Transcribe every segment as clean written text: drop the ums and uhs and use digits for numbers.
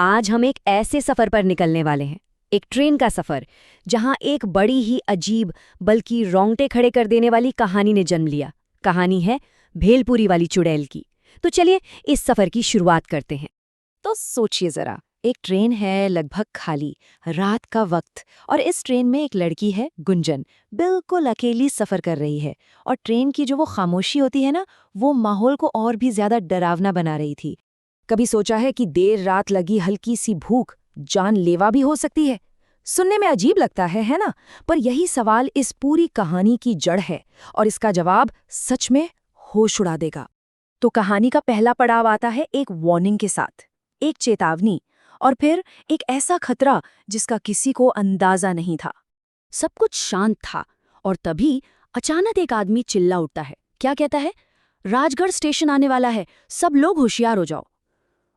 आज हम एक ऐसे सफर पर निकलने वाले हैं, एक ट्रेन का सफर, जहां एक बड़ी ही अजीब बल्कि रोंगटे खड़े कर देने वाली कहानी ने जन्म लिया। कहानी है भेलपुरी वाली चुड़ैल की। तो चलिए इस सफर की शुरुआत करते हैं। तो सोचिए जरा, एक ट्रेन है लगभग खाली, रात का वक्त, और इस ट्रेन में एक लड़की है गुंजन, बिल्कुल अकेली सफर कर रही है। और ट्रेन की जो वो खामोशी होती है ना, वो माहौल को और भी ज्यादा डरावना बना रही थी। कभी सोचा है कि देर रात लगी हल्की सी भूख जानलेवा भी हो सकती है? सुनने में अजीब लगता है ना? पर यही सवाल इस पूरी कहानी की जड़ है, और इसका जवाब सच में होश उड़ा देगा। तो कहानी का पहला पड़ाव आता है एक वार्निंग के साथ, एक चेतावनी, और फिर एक ऐसा खतरा जिसका किसी को अंदाजा नहीं था। सब कुछ शांत था और तभी अचानक एक आदमी चिल्ला उठता है। क्या कहता है? राजगढ़ स्टेशन आने वाला है, सब लोग होशियार हो जाओ।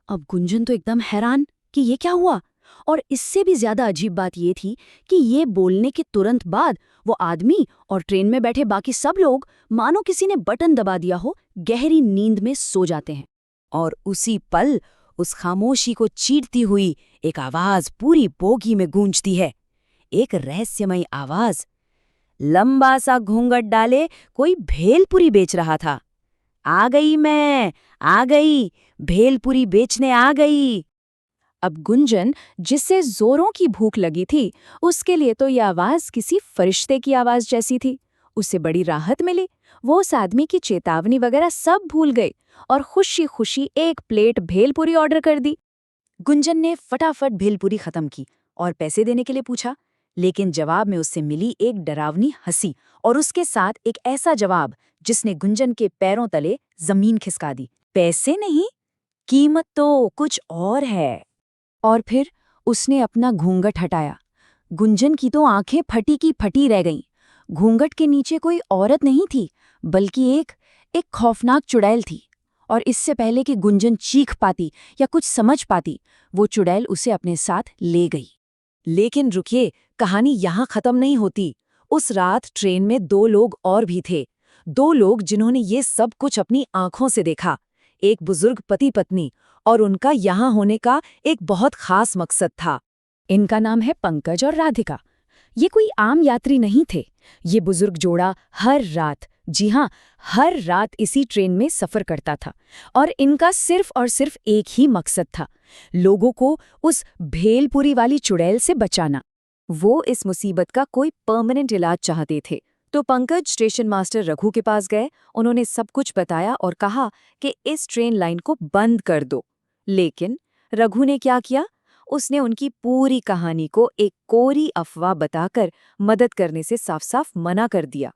अब गुंजन तो एकदम हैरान कि ये क्या हुआ। और इससे भी ज्यादा अजीब बात ये थी कि ये बोलने के तुरंत बाद वो आदमी और ट्रेन में बैठे बाकी सब लोग मानो किसी ने बटन दबा दिया हो, गहरी नींद में सो जाते हैं। और उसी पल उस खामोशी को चीरती हुई एक आवाज पूरी बोगी में गूंजती है। एक रहस्यमयी आवाज। लंबा सा घूंघट डाले कोई भेलपुरी बेच रहा था। आ गई मैं, आ गई, भेलपुरी बेचने आ गई। अब गुंजन, जिससे जोरों की भूख लगी थी, उसके लिए तो यह आवाज किसी फरिश्ते की आवाज जैसी थी। उसे बड़ी राहत मिली। वो उस आदमी की चेतावनी वगैरह सब भूल गई और खुशी खुशी एक प्लेट भेलपुरी ऑर्डर कर दी। गुंजन ने फटाफट भेलपुरी खत्म की और पैसे देने के लिए पूछा, लेकिन जवाब में उससे मिली एक डरावनी हंसी, और उसके साथ एक ऐसा जवाब जिसने गुंजन के पैरों तले जमीन खिसका दी। पैसे नहीं, कीमत तो कुछ और है। और फिर उसने अपना घूंघट हटाया। गुंजन की तो आंखें फटी की फटी रह गईं। घूंघट के नीचे कोई औरत नहीं थी, बल्कि एक खौफनाक चुड़ैल थी। और इससे पहले कि गुंजन चीख पाती या कुछ समझ पाती, वो चुड़ैल उसे अपने साथ ले गई। लेकिन रुकिए, कहानी यहाँ खत्म नहीं होती। उस रात ट्रेन में दो लोग और भी थे। दो लोग जिन्होंने ये सब कुछ अपनी आंखों से देखा। एक बुजुर्ग पति पत्नी, और उनका यहाँ होने का एक बहुत खास मकसद था। इनका नाम है पंकज और राधिका। ये कोई आम यात्री नहीं थे। ये बुजुर्ग जोड़ा हर रात, जी हाँ, हर रात इसी ट्रेन में सफर करता था। और इनका सिर्फ और सिर्फ एक ही मकसद था, लोगों को उस भेलपुरी वाली चुड़ैल से बचाना। वो इस मुसीबत का कोई परमानेंट इलाज चाहते थे। तो पंकज स्टेशन मास्टर रघु के पास गए। उन्होंने सब कुछ बताया और कहा कि इस ट्रेन लाइन को बंद कर दो। लेकिन रघु ने क्या किया? उसने उनकी पूरी कहानी को एक कोरी अफवाह बताकर मदद करने से साफ साफ मना कर दिया।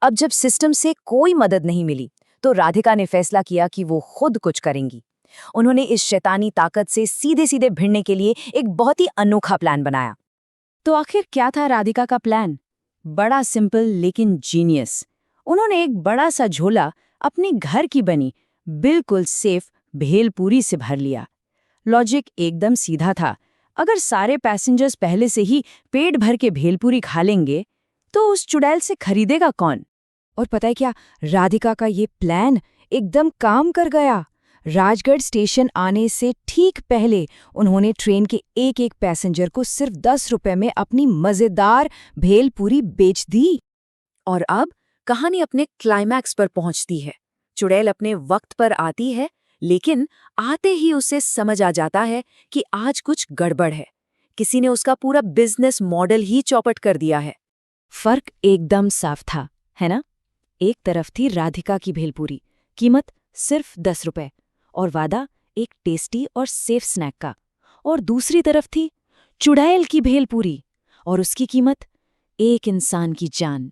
अब जब सिस्टम से कोई मदद नहीं मिली, तो राधिका ने फैसला किया कि वो खुद कुछ करेंगी। उन्होंने इस शैतानी ताकत से सीधे सीधे भिड़ने के लिए एक बहुत ही अनोखा प्लान बनाया। तो आखिर क्या था राधिका का प्लान? बड़ा सिंपल लेकिन जीनियस। उन्होंने एक बड़ा सा झोला अपने घर की बनी, बिल्कुल सेफ भेलपुरी से भर लिया। लॉजिक एकदम सीधा था। अगर सारे पैसेंजर्स पहले से ही पेट भर के भेलपुरी खा लेंगे, तो उस चुड़ैल से खरीदेगा कौन? और पता है क्या, राधिका का ये प्लान एकदम काम कर गया। राजगढ़ स्टेशन आने से ठीक पहले उन्होंने ट्रेन के एक एक पैसेंजर को सिर्फ 10 रुपए में अपनी मजेदार भेलपुरी बेच दी। और अब कहानी अपने क्लाइमैक्स पर पहुंचती है। चुड़ैल अपने वक्त पर आती है, लेकिन आते ही उसे समझ आ जाता है कि आज कुछ गड़बड़ है। किसी ने उसका पूरा बिजनेस मॉडल ही चौपट कर दिया है। फर्क एकदम साफ था, है ना? एक तरफ थी राधिका की भेलपुरी, कीमत सिर्फ 10 रुपए, और वादा एक टेस्टी और सेफ स्नैक का। और दूसरी तरफ थी चुड़ैल की भेलपुरी, और उसकी कीमत एक इंसान की जान।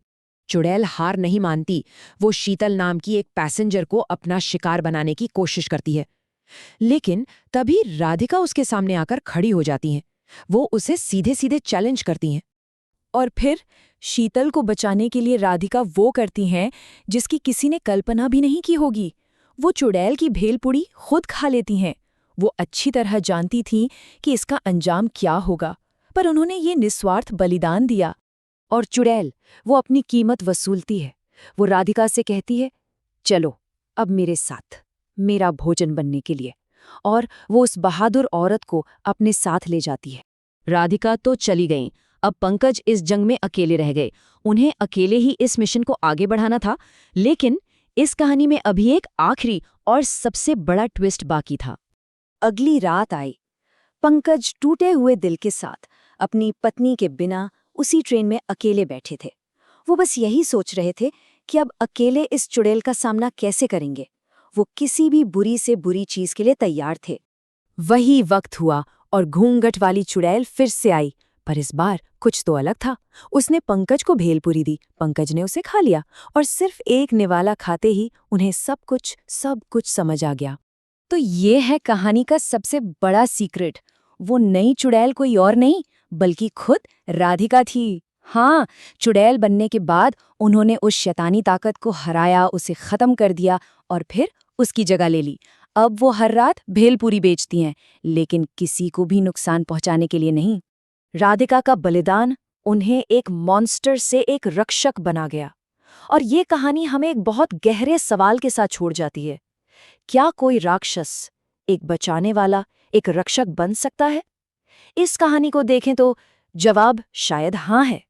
चुड़ैल हार नहीं मानती। वो शीतल नाम की एक पैसेंजर को अपना शिकार बनाने की कोशिश करती है, लेकिन तभी राधिका उसके सामने आकर खड़ी हो जाती हैं। वो उसे सीधे सीधे चैलेंज करती हैं। और फिर शीतल को बचाने के लिए राधिका वो करती हैं जिसकी किसी ने कल्पना भी नहीं की होगी। वो चुड़ैल की भेलपुरी खुद खा लेती हैं। वो अच्छी तरह जानती थीं कि इसका अंजाम क्या होगा, पर उन्होंने ये निस्वार्थ बलिदान दिया। और चुड़ैल, वो अपनी कीमत वसूलती है। वो राधिका से कहती है, चलो अब मेरे साथ, मेरा भोजन बनने के लिए। और वो उस बहादुर औरत को अपने साथ ले जाती है। राधिका तो चली गईं। अब पंकज इस जंग में अकेले रह गए। उन्हें अकेले ही इस मिशन को आगे बढ़ाना था, लेकिन इस कहानी में अभी एक आखिरी और सबसे बड़ा ट्विस्ट बाकी था। अगली रात आई। पंकज टूटे हुए दिल के साथ अपनी पत्नी के बिना उसी ट्रेन में अकेले बैठे थे। वो बस यही सोच रहे थे कि अब अकेले इस चुड़ैल का सामना कैसे करेंगे। वो किसी भी बुरी से बुरी चीज के लिए तैयार थे। वही वक्त हुआ और घूंघट वाली चुड़ैल फिर से आई, पर इस बार कुछ तो अलग था। उसने पंकज को भेलपुरी दी, पंकज ने उसे खा लिया और सिर्फ एक निवाला खाते ही उन्हें सब कुछ समझ आ गया। तो ये है कहानी का सबसे बड़ा सीक्रेट। वो नई चुड़ैल कोई और नहीं बल्कि खुद राधिका थी। हाँ, चुड़ैल बनने के बाद उन्होंने उस शैतानी ताकत को हराया, उसे खत्म कर दिया और फिर उसकी जगह ले ली। अब वो हर रात भेलपुरी बेचती हैं, लेकिन किसी को भी नुकसान पहुंचाने के लिए नहीं। राधिका का बलिदान उन्हें एक मॉन्स्टर से एक रक्षक बना गया। और ये कहानी हमें एक बहुत गहरे सवाल के साथ छोड़ जाती है। क्या कोई राक्षस एक बचाने वाला, एक रक्षक बन सकता है? इस कहानी को देखें तो जवाब शायद हाँ है।